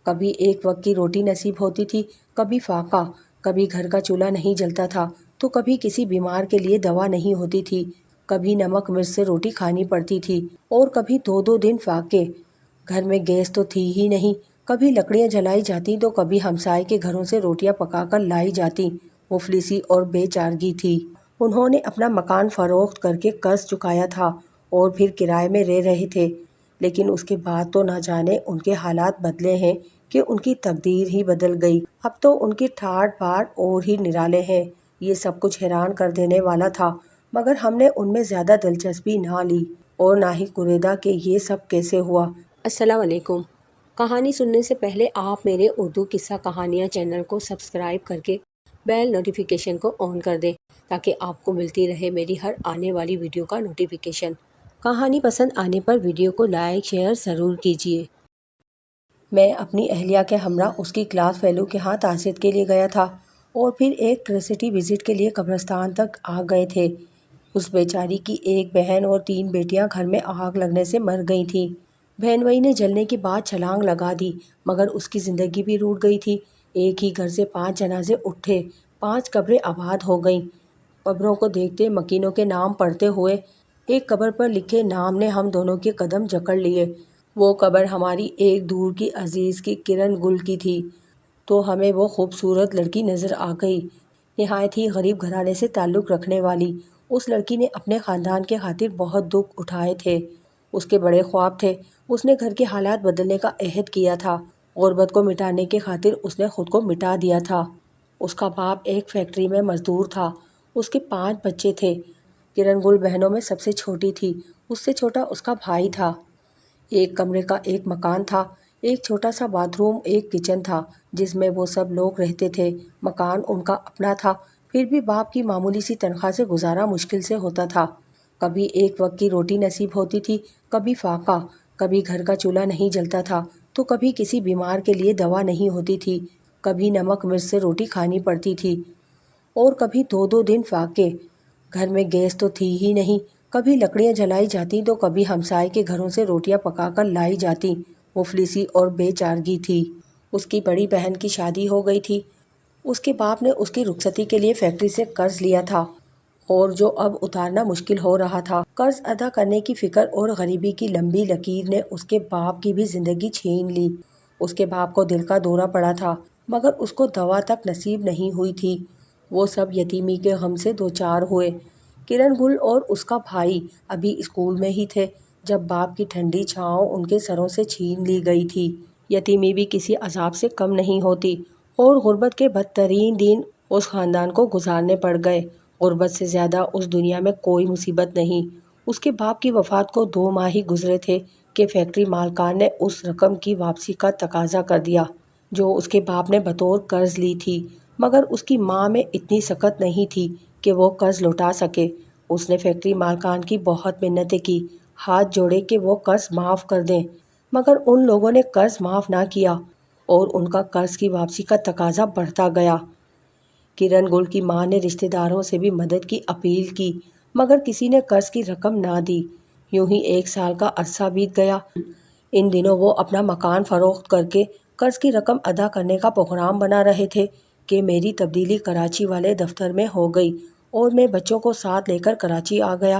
کبھی ایک وقت کی روٹی نصیب ہوتی تھی، کبھی فاقہ، کبھی گھر کا چولہا نہیں جلتا تھا تو کبھی کسی بیمار کے لیے دوا نہیں ہوتی تھی، کبھی نمک مرچ سے روٹی کھانی پڑتی تھی اور کبھی 2 دن فاقے۔ گھر میں گیس تو تھی ہی نہیں، کبھی لکڑیاں جلائی جاتی تو کبھی ہمسائے کے گھروں سے روٹیاں پکا کر لائی جاتی۔ مفلسی اور بے چارگی تھی۔ انہوں نے اپنا مکان فروخت کر کے قرض چکایا تھا اور پھر کرائے میں رہ رہے تھے، لیکن اس کے بعد تو نہ جانے ان کے حالات بدلے ہیں کہ ان کی تقدیر ہی بدل گئی۔ اب تو ان کی ٹھاٹھ باٹھ اور ہی نرالے ہیں۔ یہ سب کچھ حیران کر دینے والا تھا، مگر ہم نے ان میں زیادہ دلچسپی نہ لی اور نہ ہی قریدا کہ یہ سب کیسے ہوا۔ السلام علیکم۔ کہانی سننے سے پہلے آپ میرے اردو قصہ کہانیاں چینل کو سبسکرائب کر کے بیل نوٹیفیکیشن کو آن کر دیں تاکہ آپ کو ملتی رہے میری ہر آنے والی ویڈیو کا نوٹیفیکیشن۔ کہانی پسند آنے پر ویڈیو کو لائک شیئر ضرور کیجیے۔ میں اپنی اہلیہ کے ہمراہ اس کی کلاس فیلو کے ہاں تعزیت کے لیے گیا تھا اور پھر ایک کیوریوسٹی وزٹ کے لیے قبرستان تک آ گئے تھے۔ اس بیچاری کی ایک بہن اور 3 بیٹیاں گھر میں آگ لگنے سے مر گئی تھیں۔ بہنوئی نے جلنے کے بعد چھلانگ لگا دی، مگر اس کی زندگی بھی روٹ گئی تھی۔ ایک ہی گھر سے 5 جنازے اٹھے، 5 قبریں آباد ہو گئیں۔ قبروں کو دیکھتے، مکینوں کے نام پڑھتے ہوئے ایک قبر پر لکھے نام نے ہم دونوں کے قدم جکڑ لیے۔ وہ قبر ہماری ایک دور کی عزیز کی کرن گل کی تھی، تو ہمیں وہ خوبصورت لڑکی نظر آ گئی، نہایت ہی غریب گھرانے سے تعلق رکھنے والی۔ اس لڑکی نے اپنے خاندان کے خاطر بہت دکھ اٹھائے تھے، اس کے بڑے خواب تھے۔ اس نے گھر کے حالات بدلنے کا عہد کیا تھا، غربت کو مٹانے کی خاطر اس نے خود کو مٹا دیا تھا۔ اس کا باپ ایک فیکٹری میں مزدور تھا، اس کے 5 بچے تھے۔ کرن گل بہنوں میں سب سے چھوٹی تھی، اس سے چھوٹا اس کا بھائی تھا۔ ایک کمرے کا ایک مکان تھا، ایک چھوٹا سا باتھ روم، ایک کچن تھا جس میں وہ سب لوگ رہتے تھے۔ مکان ان کا اپنا تھا، پھر بھی باپ کی معمولی سی تنخواہ سے گزارا مشکل سے ہوتا تھا۔ کبھی ایک وقت کی روٹی نصیب ہوتی تھی، کبھی فاقہ، کبھی گھر کا چولہا نہیں جلتا تھا تو کبھی کسی بیمار کے لیے دوا نہیں ہوتی تھی، کبھی نمک مرچ سے روٹی کھانی پڑتی تھی اور کبھی 2 دن فاقے۔ گھر میں گیس تو تھی ہی نہیں، کبھی لکڑیاں جلائی جاتی تو کبھی ہمسائے کے گھروں سے روٹیاں پکا کر لائی جاتی۔ مفلسی اور بے چارگی تھی۔ اس کی بڑی بہن کی شادی ہو گئی تھی۔ اس کے باپ نے اس کی رخصتی کے لیے فیکٹری سے قرض لیا تھا اور جو اب اتارنا مشکل ہو رہا تھا۔ قرض ادا کرنے کی فکر اور غریبی کی لمبی لکیر نے اس کے باپ کی بھی زندگی چھین لی۔ اس کے باپ کو دل کا دورہ پڑا تھا، مگر اس کو دوا تک نصیب نہیں ہوئی تھی۔ وہ سب یتیمی کے غم سے دوچار ہوئے۔ کرن گل اور اس کا بھائی ابھی اسکول میں ہی تھے جب باپ کی ٹھنڈی چھاؤں ان کے سروں سے چھین لی گئی تھی۔ یتیمی بھی کسی عذاب سے کم نہیں ہوتی اور غربت کے بدترین دن اس خاندان کو گزارنے پڑ گئے۔ غربت سے زیادہ اس دنیا میں کوئی مصیبت نہیں۔ اس کے باپ کی وفات کو 2 ماہ ہی گزرے تھے کہ فیکٹری مالکان نے اس رقم کی واپسی کا تقاضا کر دیا جو اس کے باپ نے بطور قرض لی تھی، مگر اس کی ماں میں اتنی سخت نہیں تھی کہ وہ قرض لوٹا سکے۔ اس نے فیکٹری مالکان کی بہت منتیں کی، ہاتھ جوڑے کہ وہ قرض معاف کر دیں، مگر ان لوگوں نے قرض معاف نہ کیا اور ان کا قرض کی واپسی کا تقاضا بڑھتا گیا۔ کرن گل کی ماں نے رشتہ داروں سے بھی مدد کی اپیل کی، مگر کسی نے قرض کی رقم نہ دی۔ یوں ہی 1 سال کا عرصہ بیت گیا۔ ان دنوں وہ اپنا مکان فروخت کر کے قرض کی رقم ادا کرنے کا پروگرام بنا رہے تھے کہ میری تبدیلی کراچی والے دفتر میں ہو گئی اور میں بچوں کو ساتھ لے کر کراچی آ گیا۔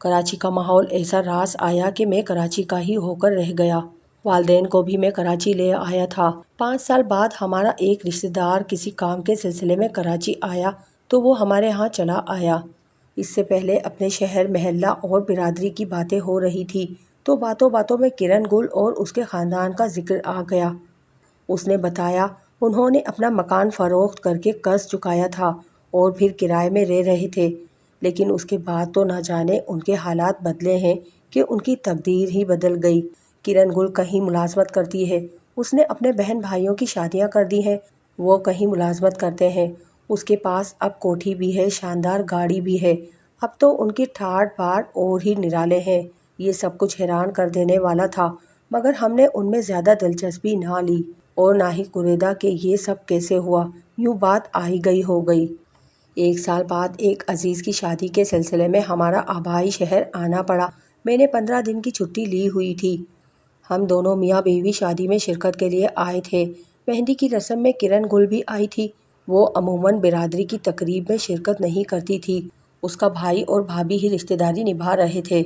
کراچی کا ماحول ایسا راس آیا کہ میں کراچی کا ہی ہو کر رہ گیا۔ والدین کو بھی میں کراچی لے آیا تھا۔ 5 سال بعد ہمارا ایک رشتہ دار کسی کام کے سلسلے میں کراچی آیا تو وہ ہمارے ہاں چلا آیا۔ اس سے پہلے اپنے شہر، محلہ اور برادری کی باتیں ہو رہی تھی تو باتوں باتوں میں کرن گل اور اس کے خاندان کا ذکر آ گیا۔ اس نے بتایا انہوں نے اپنا مکان فروخت کر کے قرض چکایا تھا اور پھر کرائے میں رہ رہے تھے، لیکن اس کے بعد تو نہ جانے ان کے حالات بدلے ہیں کہ ان کی تقدیر ہی بدل گئی۔ کرن گل کہیں ملازمت کرتی ہے، اس نے اپنے بہن بھائیوں کی شادیاں کر دی ہیں، وہ کہیں ملازمت کرتے ہیں۔ اس کے پاس اب کوٹھی بھی ہے، شاندار گاڑی بھی ہے۔ اب تو ان کی ٹھاٹھ باٹھ اور ہی نرالے ہیں۔ یہ سب کچھ حیران کر دینے والا تھا، مگر ہم نے ان میں زیادہ دلچسپی نہ لی اور نہ ہی قریدا کہ یہ سب کیسے ہوا۔ یوں بات آئی گئی ہو گئی۔ 1 سال بعد ایک عزیز کی شادی کے سلسلے میں ہمارا آبائی شہر آنا پڑا۔ میں نے 15 دن کی چھٹی لی ہوئی تھی۔ ہم دونوں میاں بیوی شادی میں شرکت کے لیے آئے تھے۔ مہندی کی رسم میں کرن گل بھی آئی تھی۔ وہ عموماً برادری کی تقریب میں شرکت نہیں کرتی تھی۔ اس کا بھائی اور بھابھی ہی رشتہ داری نبھا رہے تھے۔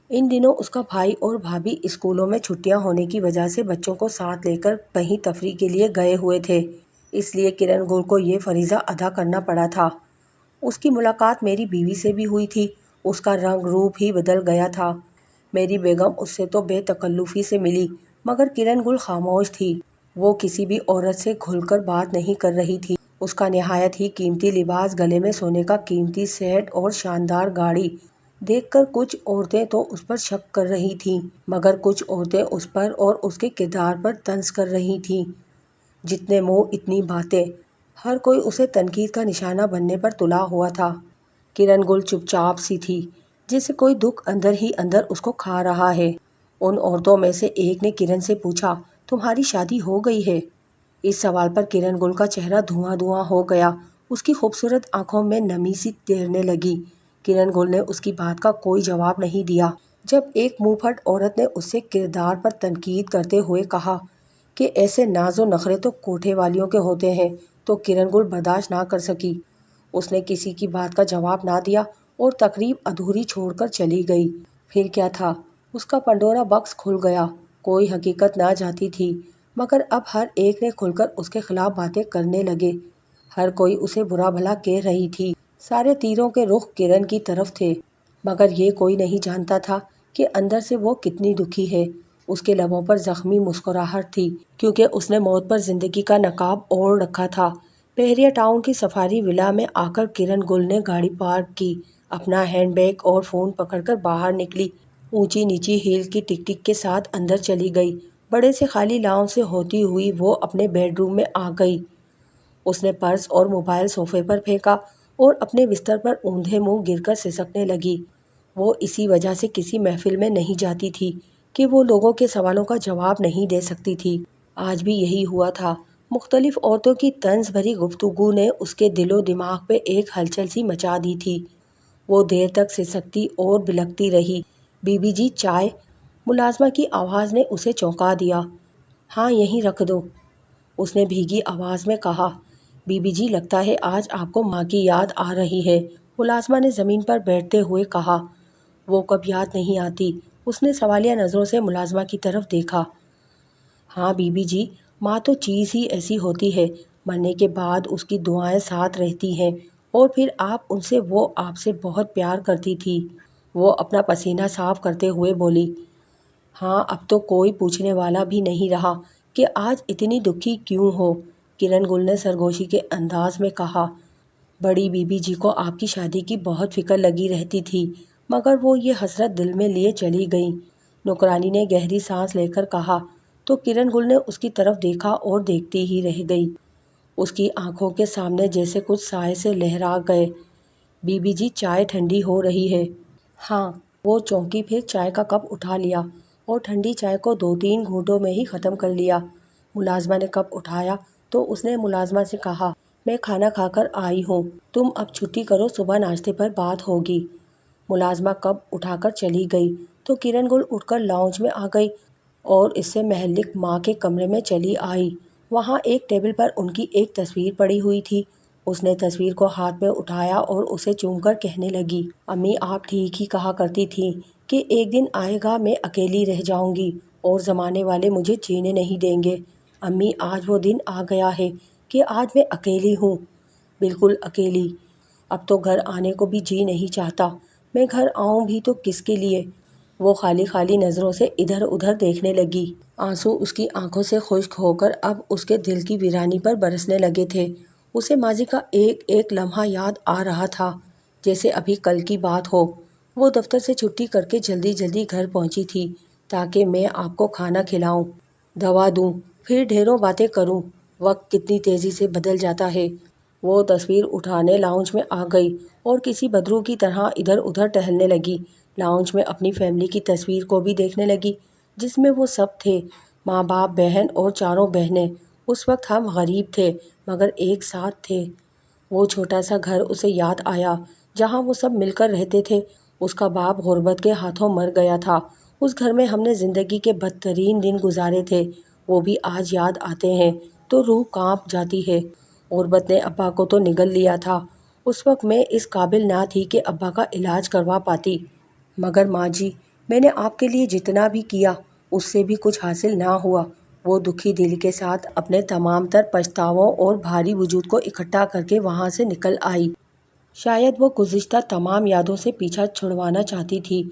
ان دنوں اس کا بھائی اور بھابھی اسکولوں میں چھٹیاں ہونے کی وجہ سے بچوں کو ساتھ لے کر کہیں تفریح کے لیے گئے ہوئے تھے، اس لیے کرن گل کو یہ فریضہ ادا کرنا پڑا تھا۔ اس کی ملاقات میری بیوی سے بھی ہوئی تھی۔ اس کا رنگ روپ ہی بدل گیا تھا۔ میری بیگم اس سے تو بے تکلفی سے ملی، مگر کرن گل خاموش تھی۔ وہ کسی بھی عورت سے کھل کر بات نہیں کر رہی تھی۔ اس کا نہایت ہی قیمتی لباس، گلے میں سونے کا قیمتی سیٹ اور شاندار گاڑی دیکھ کر کچھ عورتیں تو اس پر شک کر رہی تھیں، مگر کچھ عورتیں اس پر اور اس کے کردار پر طنز کر رہی تھیں۔ جتنے منہ اتنی باتیں، ہر کوئی اسے تنقید کا نشانہ بننے پر تلا ہوا تھا۔ کرن گل چپ چاپ سی تھی، جیسے کوئی دکھ اندر ہی اندر اس کو کھا رہا ہے۔ ان عورتوں میں سے ایک نے کرن سے پوچھا، تمہاری شادی ہو گئی ہے؟ اس سوال پر کرن گل کا چہرہ دھواں دھواں ہو گیا۔ اس کی خوبصورت آنکھوں میں نمی سی تیرنے لگی۔ کرن گل نے اس کی بات کا کوئی جواب نہیں دیا۔ جب ایک منہ پھٹ عورت نے اس سے کردار پر تنقید کرتے ہوئے کہا کہ ایسے ناز و نخرے تو کوٹھے والیوں کے ہوتے ہیں، تو کرن گل برداشت نہ کر سکی۔ اس نے کسی کی بات کا جواب نہ دیا اور تقریب ادھوری چھوڑ کر چلی گئی۔ پھر کیا تھا، اس کا پنڈورا باکس کھل گیا۔ کوئی حقیقت نہ جاتی تھی، مگر اب ہر ایک نے کھل کر اس کے خلاف باتیں کرنے لگے۔ ہر کوئی اسے برا بھلا کہہ رہی تھی۔ سارے تیروں کے رخ کرن کی طرف تھے، مگر یہ کوئی نہیں جانتا تھا کہ اندر سے وہ کتنی دکھی ہے۔ اس کے لبوں پر زخمی مسکراہٹ تھی، کیونکہ اس نے موت پر زندگی کا نقاب اوڑھ رکھا تھا۔ بحریہ ٹاؤن کی سفاری ولا میں آ کر کرن گل نے گاڑی پارک کی، اپنا ہینڈ بیگ اور فون پکڑ کر باہر نکلی۔ اونچی نیچی ہیل کی ٹک ٹک کے ساتھ اندر چلی گئی۔ بڑے سے خالی لاؤنج سے ہوتی ہوئی وہ اپنے بیڈ روم میں آ گئی۔ اس نے پرس اور موبائل صوفے پر پھینکا اور اپنے بستر پر اوندھے منہ گر کر سسکنے لگی۔ وہ اسی وجہ سے کسی محفل میں نہیں جاتی تھی کہ وہ لوگوں کے سوالوں کا جواب نہیں دے سکتی تھی۔ آج بھی یہی ہوا تھا۔ مختلف عورتوں کی طنز بھری گفتگو نے اس کے دل و دماغ پہ ایک ہلچل سی مچا دی تھی۔ وہ دیر تک سسکتی اور بلکتی رہی۔ بی بی جی چائے؟ ملازمہ کی آواز نے اسے چونکا دیا۔ ہاں یہیں رکھ دو، اس نے بھیگی آواز میں کہا۔ بی بی جی لگتا ہے آج آپ کو ماں کی یاد آ رہی ہے، ملازمہ نے زمین پر بیٹھتے ہوئے کہا۔ وہ کب یاد نہیں آتی، اس نے سوالیہ نظروں سے ملازمہ کی طرف دیکھا۔ ہاں بی بی جی، ماں تو چیز ہی ایسی ہوتی ہے، مرنے کے بعد اس کی دعائیں ساتھ رہتی ہیں، اور پھر آپ ان سے، وہ آپ سے بہت پیار کرتی تھی۔ وہ اپنا پسینہ صاف کرتے ہوئے بولی۔ ہاں اب تو کوئی پوچھنے والا بھی نہیں رہا کہ آج اتنی دکھی کیوں ہو، کرن گل نے سرگوشی کے انداز میں کہا۔ بڑی بی بی جی کو آپ کی شادی کی بہت فکر لگی رہتی تھی، مگر وہ یہ حسرت دل میں لیے چلی گئیں، نوکرانی نے گہری سانس لے کر کہا۔ تو کرن گل نے اس کی طرف دیکھا اور دیکھتی ہی رہ گئی۔ اس کی آنکھوں کے سامنے جیسے کچھ سائے سے لہرا گئے۔ بی بی جی چائے ٹھنڈی ہو رہی ہے۔ ہاں، وہ چونکی پھر چائے کا کپ اٹھا لیا اور ٹھنڈی چائے کو 2-3 گھونٹوں میں ہی ختم کر لیا۔ ملازمہ نے کپ اٹھایا تو اس نے ملازمہ سے کہا، میں کھانا کھا کر آئی ہوں، تم اب چھٹی کرو، صبح ناشتے پر بات ہوگی۔ ملازمہ کپ اٹھا کر چلی گئی تو کرن گل اٹھ کر لاؤنج میں آ گئی اور اس سے متعلق ماں کے کمرے میں چلی آئی۔ وہاں ایک ٹیبل پر ان کی ایک تصویر پڑی ہوئی تھی۔ اس نے تصویر کو ہاتھ میں اٹھایا اور اسے چوم کر کہنے لگی، امی آپ ٹھیک ہی کہا کرتی تھیں کہ ایک دن آئے گا میں اکیلی رہ جاؤں گی اور زمانے والے مجھے جینے نہیں دیں گے۔ امی آج وہ دن آ گیا ہے کہ آج میں اکیلی ہوں، بالکل اکیلی۔ اب تو گھر آنے کو بھی جی نہیں چاہتا۔ میں گھر آؤں بھی تو کس کے لیے؟ وہ خالی خالی نظروں سے ادھر ادھر دیکھنے لگی۔ آنسو اس کی آنکھوں سے خشک ہو کر اب اس کے دل کی ویرانی پر برسنے لگے تھے۔ اسے ماضی کا ایک ایک لمحہ یاد آ رہا تھا، جیسے ابھی کل کی بات ہو۔ وہ دفتر سے چھٹی کر کے جلدی جلدی گھر پہنچی تھی تاکہ میں آپ کو کھانا کھلاؤں، دوا دوں، پھر ڈھیروں باتیں کروں۔ وقت کتنی تیزی سے بدل جاتا ہے۔ وہ تصویر اٹھانے لاؤنج میں آ گئی اور کسی بدرو کی طرح ادھر ادھر ٹہلنے لگی۔ لاؤنج میں اپنی فیملی کی تصویر کو بھی دیکھنے لگی، جس میں وہ سب تھے، ماں باپ، بہن اور 4 بہنیں۔ اس وقت ہم غریب تھے مگر ایک ساتھ تھے۔ وہ چھوٹا سا گھر اسے یاد آیا جہاں وہ سب مل کر رہتے تھے۔ اس کا باپ غربت کے ہاتھوں مر گیا تھا اس گھر میں ہم نے زندگی کے بدترین دن گزارے تھے، وہ بھی آج یاد آتے ہیں تو روح کانپ جاتی ہے۔ غربت نے ابا کو تو نگل لیا تھا۔ اس وقت میں اس قابل نہ تھی کہ ابا کا علاج کروا پاتی، مگر ماں جی، میں نے آپ کے لیے جتنا بھی کیا اس سے بھی کچھ حاصل نہ ہوا۔ وہ دکھی دل کے ساتھ اپنے تمام تر پچھتاووں اور بھاری وجود کو اکٹھا کر کے وہاں سے نکل آئی۔ شاید وہ گزشتہ تمام یادوں سے پیچھا چھڑوانا چاہتی تھی۔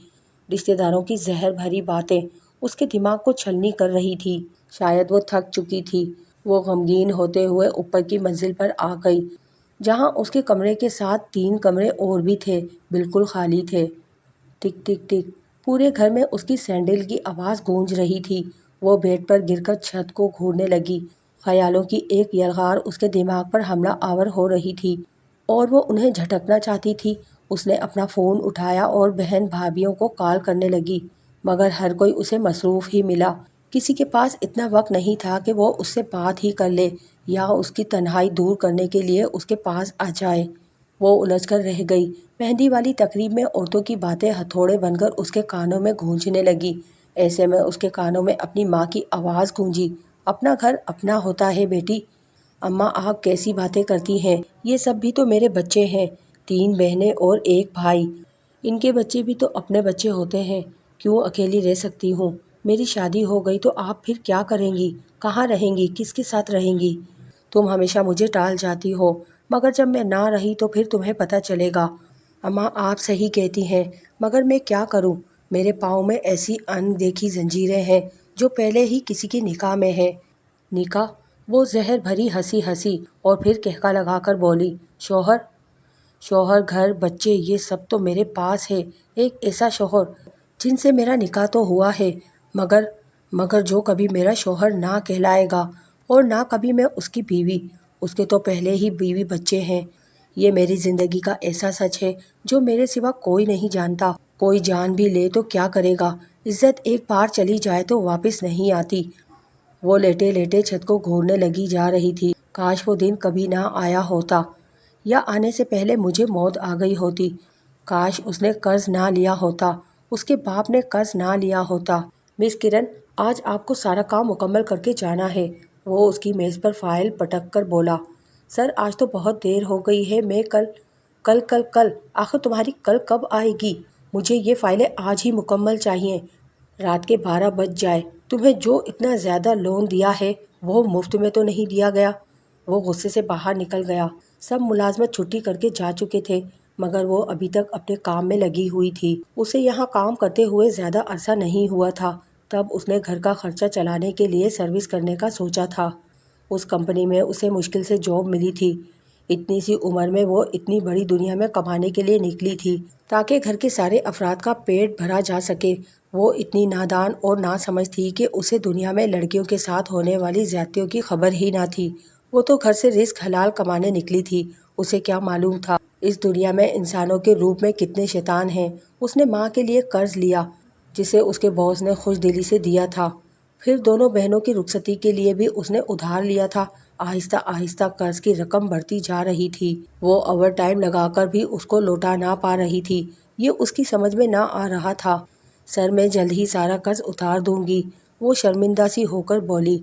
رشتہ داروں کی زہر بھری باتیں اس کے دماغ کو چھلنی کر رہی تھی۔ شاید وہ تھک چکی تھی۔ وہ غمگین ہوتے ہوئے اوپر کی منزل پر آ گئی، جہاں اس کے کمرے کے ساتھ 3 کمرے اور بھی تھے، بالکل خالی تھے۔ ٹک ٹک ٹک، پورے گھر میں اس کی سینڈل کی آواز گونج رہی تھی۔ وہ بیڈ پر گر کر چھت کو گھورنے لگی۔ خیالوں کی ایک یلغار اس کے دماغ پر حملہ آور ہو رہی تھی اور وہ انہیں جھٹکنا چاہتی تھی۔ اس نے اپنا فون اٹھایا اور بہن بھابھیوں کو کال کرنے لگی، مگر ہر کوئی اسے مصروف ہی ملا۔ کسی کے پاس اتنا وقت نہیں تھا کہ وہ اس سے بات ہی کر لے یا اس کی تنہائی دور کرنے کے لیے اس کے پاس آ جائے۔ وہ الجھ کر رہ گئی۔ مہندی والی تقریب میں عورتوں کی باتیں ہتھوڑے بن کر اس کے کانوں میں گونجنے لگی۔ ایسے میں اس کے کانوں میں اپنی ماں کی آواز گونجی، اپنا گھر اپنا ہوتا ہے بیٹی۔ اماں آپ کیسی باتیں کرتی ہیں، یہ سب بھی تو میرے بچے ہیں، 3 بہنیں اور 1 بھائی، ان کے بچے بھی تو اپنے بچے ہوتے ہیں، کیوں اکیلی رہ سکتی ہوں؟ میری شادی ہو گئی تو آپ پھر کیا کریں گی؟ کہاں رہیں گی؟ کس کے ساتھ رہیں گی؟ تم ہمیشہ مجھے ٹال جاتی ہو، مگر جب میں نہ رہی تو پھر تمہیں پتہ چلے گا۔ اماں آپ صحیح کہتی ہیں، مگر میں کیا کروں؟ میرے پاؤں میں ایسی ان دیکھی زنجیریں ہیں جو پہلے ہی کسی کی نکاح میں ہے۔ نکاح؟ وہ زہر بھری ہنسی اور پھر کہکا لگا کر بولی، شوہر؟ شوہر، گھر، بچے، یہ سب تو میرے پاس ہے۔ ایک ایسا شوہر جن سے میرا نکاح تو ہوا ہے، مگر جو کبھی میرا شوہر نہ کہلائے گا، اور نہ کبھی میں اس کی بیوی۔ اس کے تو پہلے ہی بیوی بچے ہیں۔ یہ میری زندگی کا ایسا سچ ہے جو میرے سوا کوئی نہیں جانتا۔ کوئی جان بھی لے تو کیا کرے گا؟ عزت ایک بار چلی جائے تو واپس نہیں آتی۔ وہ لیٹے لیٹے چھت کو گھورنے لگی جا رہی تھی۔ کاش وہ دن کبھی نہ آیا ہوتا، یا آنے سے پہلے مجھے موت آ گئی ہوتی۔ کاش اس نے قرض نہ لیا ہوتا، اس کے باپ نے قرض نہ لیا ہوتا۔ مس کرن، آج آپ کو سارا کام مکمل کر کے جانا ہے۔ وہ اس کی میز پر فائل پٹک کر بولا، سر آج تو بہت دیر ہو گئی ہے، میں کل آخر تمہاری کل کب آئے گی؟ مجھے یہ فائلیں آج ہی مکمل چاہیے۔ رات کے 12 بج جائے، تمہیں جو اتنا زیادہ لون دیا ہے وہ مفت میں تو نہیں دیا گیا؟ وہ غصے سے باہر نکل گیا۔ سب ملازمت چھٹی کر کے جا چکے تھے، مگر وہ ابھی تک اپنے کام میں لگی ہوئی تھی۔ اسے یہاں کام کرتے ہوئے زیادہ عرصہ نہیں ہوا تھا، تب اس نے گھر کا خرچہ چلانے کے لیے سروس کرنے کا سوچا تھا۔ اس کمپنی میں اسے مشکل سے جاب ملی تھی۔ اتنی سی عمر میں وہ اتنی بڑی دنیا میں کمانے کے لیے نکلی تھی تاکہ گھر کے سارے افراد کا پیٹ بھرا جا سکے۔ وہ اتنی نادان اور ناسمجھ تھی کہ اسے دنیا میں لڑکیوں کے ساتھ ہونے والی زیادتیوں کی خبر ہی نہ تھی۔ وہ تو گھر سے رزق حلال کمانے نکلی تھی، اسے کیا معلوم تھا اس دنیا میں انسانوں کے روپ میں کتنے شیطان ہیں۔ اس نے ماں کے لیے قرض لیا جسے اس کے باس نے خوش دلی سے دیا تھا، پھر دونوں بہنوں کی رخصتی کے لیے بھی اس نے ادھار لیا تھا۔ آہستہ آہستہ قرض کی رقم بڑھتی جا رہی تھی۔ وہ اوور ٹائم لگا کر بھی اس کو لوٹا نہ پا رہی تھی۔ یہ اس کی سمجھ میں نہ آ رہا تھا۔ سر میں جلد ہی سارا قرض اتار دوں گی، وہ شرمندہ سی ہو کر بولی۔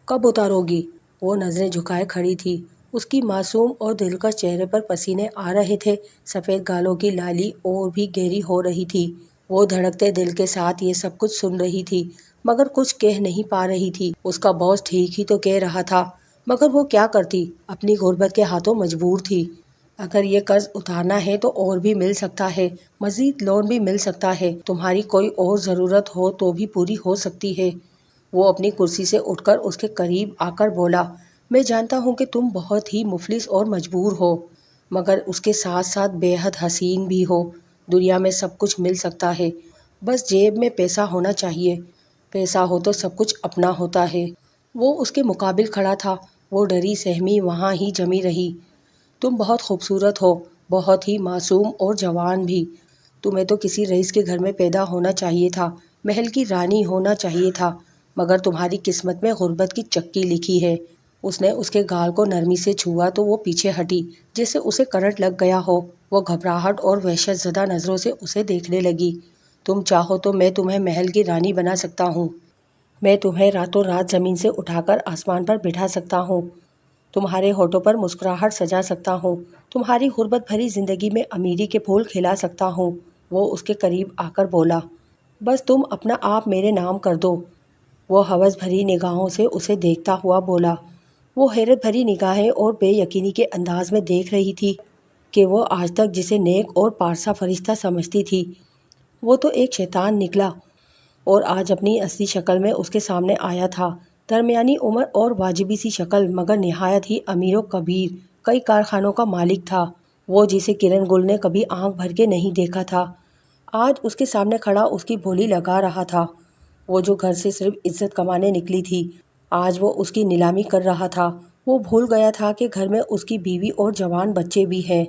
کب اتارو گی؟ وہ نظریں جھکائے کھڑی تھی۔ اس کی معصوم اور دلکش چہرے پر پسینے آ رہے تھے، سفید گالوں کی لالی اور بھی گہری ہو رہی تھی۔ وہ دھڑکتے دل کے ساتھ یہ سب کچھ سن رہی تھی، مگر کچھ کہہ نہیں پا رہی تھی۔ اس کا باس ٹھیک ہی تو کہہ رہا تھا، مگر وہ کیا کرتی؟ اپنی غربت کے ہاتھوں مجبور تھی۔ اگر یہ قرض اتارنا ہے تو اور بھی مل سکتا ہے، مزید لون بھی مل سکتا ہے، تمہاری کوئی اور ضرورت ہو تو بھی پوری ہو سکتی ہے۔ وہ اپنی کرسی سے اٹھ کر اس کے قریب آ کر بولا، میں جانتا ہوں کہ تم بہت ہی مفلس اور مجبور ہو، مگر اس کے ساتھ ساتھ بے حد حسین بھی ہو۔ دنیا میں سب کچھ مل سکتا ہے، بس جیب میں پیسہ ہونا چاہیے۔ پیسہ ہو تو سب کچھ اپنا ہوتا ہے۔ وہ اس کے مقابل کھڑا تھا۔ وہ ڈری سہمی وہاں ہی جمی رہی۔ تم بہت خوبصورت ہو، بہت ہی معصوم اور جوان بھی۔ تمہیں تو کسی رئیس کے گھر میں پیدا ہونا چاہیے تھا، محل کی رانی ہونا چاہیے تھا، مگر تمہاری قسمت میں غربت کی چکی لکھی ہے۔ اس نے اس کے گال کو نرمی سے چھوا تو وہ پیچھے ہٹی جیسے اسے کرنٹ لگ گیا ہو۔ وہ گھبراہٹ اور وحشت زدہ نظروں سے اسے دیکھنے لگی۔ تم چاہو تو میں تمہیں محل کی رانی بنا سکتا ہوں، میں تمہیں راتوں رات زمین سے اٹھا کر آسمان پر بٹھا سکتا ہوں، تمہارے ہونٹوں پر مسکراہٹ سجا سکتا ہوں، تمہاری غربت بھری زندگی میں امیری کے پھول کھلا سکتا ہوں۔ وہ اس کے قریب آ کر بولا، بس تم اپنا آپ میرے نام کر دو۔ وہ ہوس بھری نگاہوں سے اسے دیکھتا ہوا بولا۔ وہ حیرت بھری نگاہیں اور بے یقینی کے انداز میں دیکھ رہی تھی کہ وہ آج تک جسے نیک اور پارسا فرشتہ سمجھتی تھی، وہ تو ایک شیطان نکلا اور آج اپنی اصلی شکل میں اس کے سامنے آیا تھا۔ درمیانی عمر اور واجبی سی شکل، مگر نہایت ہی امیر و کبیر، کئی کارخانوں کا مالک تھا، وہ جسے کرن گل نے کبھی آنکھ بھر کے نہیں دیکھا تھا، آج اس کے سامنے کھڑا اس کی بولی لگا رہا تھا۔ وہ جو گھر سے صرف عزت کمانے نکلی تھی، آج وہ اس کی نیلامی کر رہا تھا۔ وہ بھول گیا تھا کہ گھر میں اس کی بیوی اور جوان بچے بھی ہیں۔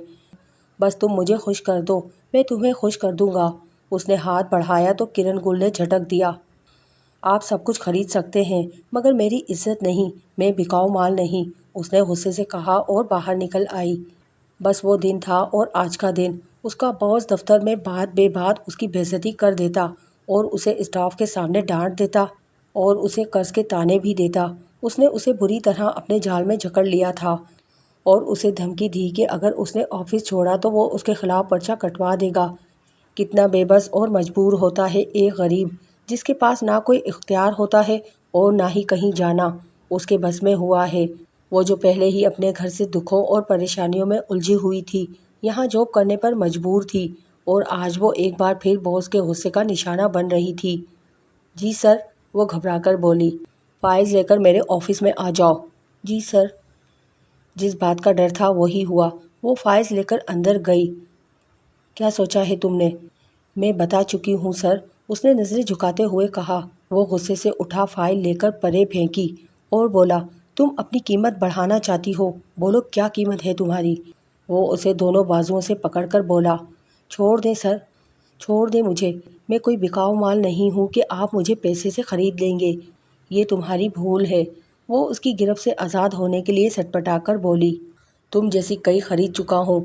بس تم مجھے خوش کر دو، میں تمہیں خوش کر دوں گا۔ اس نے ہاتھ بڑھایا تو کرن گل نے جھٹک دیا۔ آپ سب کچھ خرید سکتے ہیں مگر میری عزت نہیں، میں بکاؤ مال نہیں، اس نے غصے سے کہا اور باہر نکل آئی۔ بس وہ دن تھا اور آج کا دن، اس کا باس دفتر میں بات بے بات اس کی بے عزتی کر دیتا اور اسے اسٹاف کے سامنے ڈانٹ دیتا اور اسے قرض کے طعنے بھی دیتا۔ اس نے اسے بری طرح اپنے جال میں جکڑ لیا تھا اور اسے دھمکی دی کہ اگر اس نے آفس چھوڑا تو وہ اس کے خلاف پرچہ کٹوا دے گا۔ کتنا بے بس اور مجبور ہوتا ہے ایک غریب، جس کے پاس نہ کوئی اختیار ہوتا ہے اور نہ ہی کہیں جانا اس کے بس میں ہوا ہے۔ وہ جو پہلے ہی اپنے گھر سے دکھوں اور پریشانیوں میں الجھی ہوئی تھی، یہاں جاب کرنے پر مجبور تھی اور آج وہ ایک بار پھر باس کے غصے کا نشانہ بن رہی تھی۔ جی سر، وہ گھبرا کر بولی، فائلز لے کر میرے آفس میں آ جاؤ۔ جی سر۔ جس بات کا ڈر تھا وہی ہوا، وہ فائلز لے کر اندر گئی۔ کیا سوچا ہے تم نے؟ میں بتا چکی ہوں سر، اس نے نظریں جھکاتے ہوئے کہا۔ وہ غصے سے اٹھا فائل لے کر پرے پھینکی اور بولا، تم اپنی قیمت بڑھانا چاہتی ہو، بولو کیا قیمت ہے تمہاری؟ وہ اسے دونوں بازوؤں سے پکڑ کر بولا، چھوڑ دیں سر، چھوڑ دیں مجھے، میں کوئی بکاؤ مال نہیں ہوں کہ آپ مجھے پیسے سے خرید لیں گے، یہ تمہاری بھول ہے۔ وہ اس کی گرفت سے آزاد ہونے کے لیے سٹپٹا کر بولی، تم جیسی کئی خرید چکا ہوں،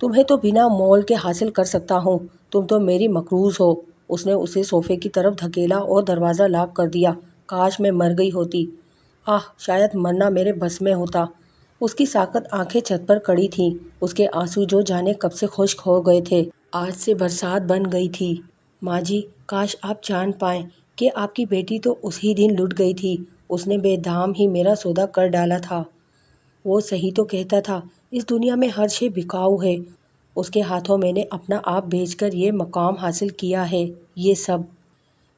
تمہیں تو بنا مول کے حاصل کر سکتا ہوں، تم تو میری مقروض ہو۔ اس نے اسے صوفے کی طرف دھکیلا اور دروازہ لاک کر دیا۔ کاش میں مر گئی ہوتی، شاید مرنا میرے بس میں ہوتا۔ اس کی ساکت آنکھیں چھت پر کڑی تھیں، اس کے آنسو جو جانے کب سے خشک ہو گئے تھے آج سے برسات بن گئی تھی۔ ماں جی، کاش آپ جان پائیں کہ آپ کی بیٹی تو اسی دن لٹ گئی تھی، اس نے بے دام ہی میرا سودا کر ڈالا تھا۔ وہ صحیح تو کہتا تھا، اس دنیا میں ہر شے بکاؤ ہے، اس کے ہاتھوں میں نے اپنا آپ بیچ کر یہ مقام حاصل کیا ہے، یہ سب۔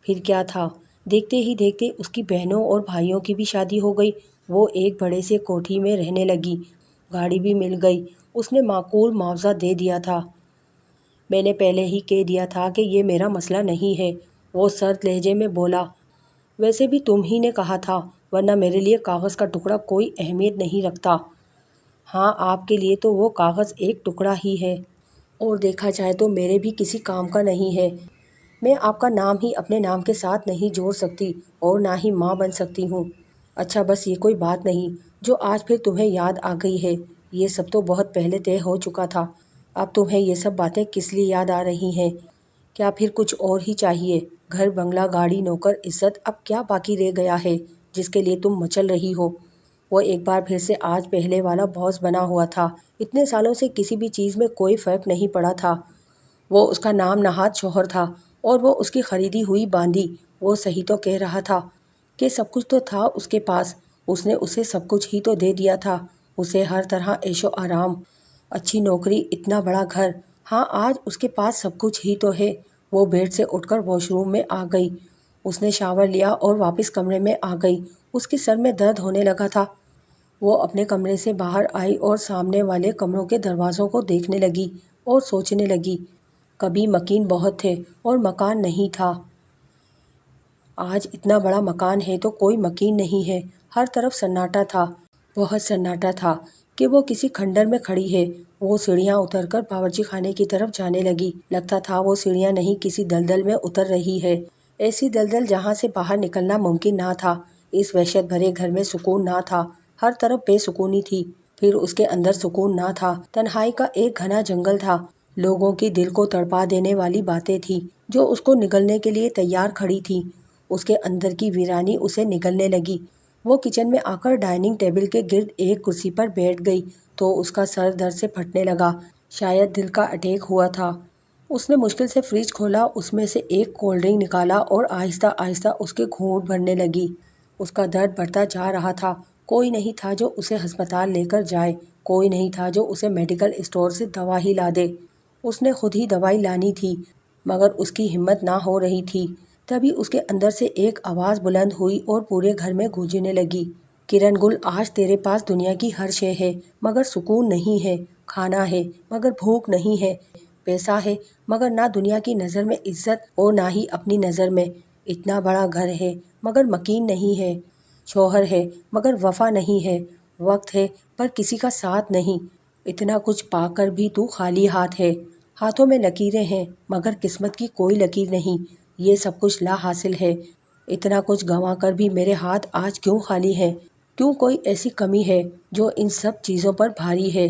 پھر کیا تھا، دیکھتے ہی دیکھتے اس کی بہنوں اور بھائیوں کی بھی شادی ہو گئی، وہ ایک بڑے سے کوٹھی میں رہنے لگی، گاڑی بھی مل گئی، اس نے معقول معاوضہ دے دیا تھا۔ میں نے پہلے ہی کہہ دیا تھا کہ یہ میرا مسئلہ نہیں ہے، وہ سرد لہجے میں بولا۔ ویسے بھی تم ہی نے کہا تھا، ورنہ میرے لیے کاغذ کا ٹکڑا کوئی اہمیت نہیں رکھتا۔ ہاں، آپ کے لیے تو وہ کاغذ ایک ٹکڑا ہی ہے، اور دیکھا جائے تو میرے بھی کسی کام کا نہیں ہے۔ میں آپ کا نام ہی اپنے نام کے ساتھ نہیں جوڑ سکتی اور نہ ہی ماں بن سکتی ہوں۔ اچھا، بس یہ کوئی بات نہیں جو آج پھر تمہیں یاد آ گئی ہے، یہ سب تو بہت پہلے طے ہو چکا تھا، اب تمہیں یہ سب باتیں کس لیے یاد آ رہی ہیں؟ کیا پھر کچھ اور ہی چاہیے؟ گھر، بنگلہ، گاڑی، نوکر، عزت، اب کیا باقی رہ گیا ہے جس کے لیے تم مچل رہی ہو؟ وہ ایک بار پھر سے آج پہلے والا باس بنا ہوا تھا، اتنے سالوں سے کسی بھی چیز میں کوئی فرق نہیں پڑا تھا، وہ اس کا نام نہاد شوہر تھا اور وہ اس کی خریدی ہوئی باندی۔ وہ صحیح تو کہہ رہا تھا کہ سب کچھ تو تھا اس کے پاس، اس نے اسے سب کچھ ہی تو دے دیا تھا، اسے ہر طرح عیش و آرام، اچھی نوکری، اتنا بڑا گھر، ہاں آج اس کے پاس سب کچھ ہی تو ہے۔ وہ بیڈ سے اٹھ کر واش روم میں آ گئی، اس نے شاور لیا اور واپس کمرے میں آ گئی، اس کے سر میں درد ہونے لگا تھا۔ وہ اپنے کمرے سے باہر آئی اور سامنے والے کمروں کے دروازوں کو دیکھنے لگی اور سوچنے لگی، کبھی مکین بہت تھے اور مکان نہیں تھا، آج اتنا بڑا مکان ہے تو کوئی مکین نہیں ہے، ہر طرف سناٹا تھا، بہت سناٹا تھا کہ وہ کسی کھنڈر میں کھڑی ہے۔ وہ سیڑھیاں اتر کر باورچی خانے کی طرف جانے لگی، لگتا تھا وہ سیڑھیاں نہیں کسی دلدل میں اتر رہی ہے، ایسی دلدل جہاں سے باہر نکلنا ممکن نہ تھا۔ اس وحشت بھرے گھر میں سکون نہ تھا، ہر طرف بے سکونی تھی، پھر اس کے اندر سکون نہ تھا، تنہائی کا ایک گھنا جنگل تھا، لوگوں کی دل کو تڑپا دینے والی باتیں تھیں جو اس کو نگلنے کے لیے تیار کھڑی تھیں۔ اس کے اندر کی ویرانی اسے نگلنے لگی۔ وہ کچن میں آ کر ڈائننگ ٹیبل کے گرد ایک کرسی پر بیٹھ گئی تو اس کا سر درد سے پھٹنے لگا۔ شاید دل کا اٹیک ہوا تھا۔ اس نے مشکل سے فریج کھولا، اس میں سے ایک کولڈ ڈرنک نکالا اور آہستہ آہستہ اس کے گھونٹ بھرنے لگی۔ اس کا درد بڑھتا جا رہا تھا۔ کوئی نہیں تھا جو اسے ہسپتال لے کر جائے، کوئی نہیں تھا جو اسے میڈیکل اسٹور سے دوا ہی لا دے۔ اس نے خود ہی دوائی لانی تھی، مگر اس کی ہمت نہ ہو رہی تھی۔ تبھی اس کے اندر سے ایک آواز بلند ہوئی اور پورے گھر میں گونجنے لگی، کرن گل، آج تیرے پاس دنیا کی ہر شے ہے مگر سکون نہیں ہے، کھانا ہے مگر بھوک نہیں ہے، پیسہ ہے مگر نہ دنیا کی نظر میں عزت اور نہ ہی اپنی نظر میں، اتنا بڑا گھر ہے مگر مکین نہیں ہے، شوہر ہے مگر وفا نہیں ہے، وقت ہے پر کسی کا ساتھ نہیں، اتنا کچھ پا کر بھی تو خالی ہاتھ ہے، ہاتھوں میں لکیریں ہیں مگر قسمت کی کوئی لکیر نہیں، یہ سب کچھ لا حاصل ہے، اتنا کچھ گنوا کر بھی میرے ہاتھ آج کیوں خالی ہیں؟ کیوں کوئی ایسی کمی ہے جو ان سب چیزوں پر بھاری ہے؟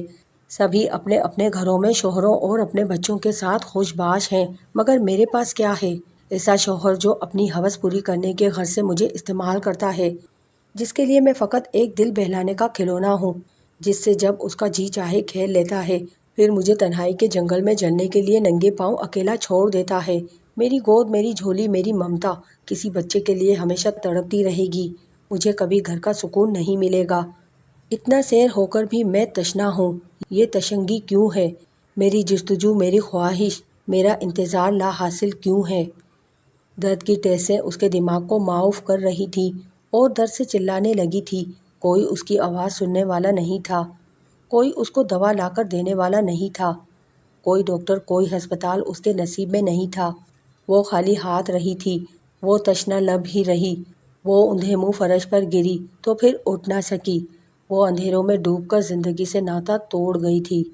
سبھی اپنے اپنے گھروں میں شوہروں اور اپنے بچوں کے ساتھ خوش باش ہیں، مگر میرے پاس کیا ہے؟ ایسا شوہر جو اپنی ہوس پوری کرنے کے غرض سے مجھے استعمال کرتا ہے، جس کے لیے میں فقط ایک دل بہلانے کا کھلونا ہوں، جس سے جب اس کا جی چاہے کھیل لیتا ہے، پھر مجھے تنہائی کے جنگل میں جلنے کے لیے ننگے پاؤں اکیلا چھوڑ دیتا ہے۔ میری گود، میری جھولی، میری ممتا کسی بچے کے لیے ہمیشہ تڑپتی رہے گی۔ مجھے کبھی گھر کا سکون نہیں ملے گا۔ اتنا سیر ہو کر بھی میں تشنا ہوں، یہ تشنگی کیوں ہے؟ میری جستجو، میری خواہش، میرا انتظار لا حاصل کیوں ہے؟ درد کی ٹیسیں اس کے دماغ کو معاف کر رہی تھی اور درد سے چلانے لگی تھی۔ کوئی اس کی آواز سننے والا نہیں تھا، کوئی اس کو دوا لا کر دینے والا نہیں تھا، کوئی ڈاکٹر، کوئی ہسپتال اس کے نصیب میں نہیں تھا۔ وہ خالی ہاتھ رہی تھی، وہ تشنا لب ہی رہی۔ وہ اندھے منہ فرش پر گری تو پھر اٹھ نہ سکی۔ وہ اندھیروں میں ڈوب کر زندگی سے ناتا توڑ گئی تھی۔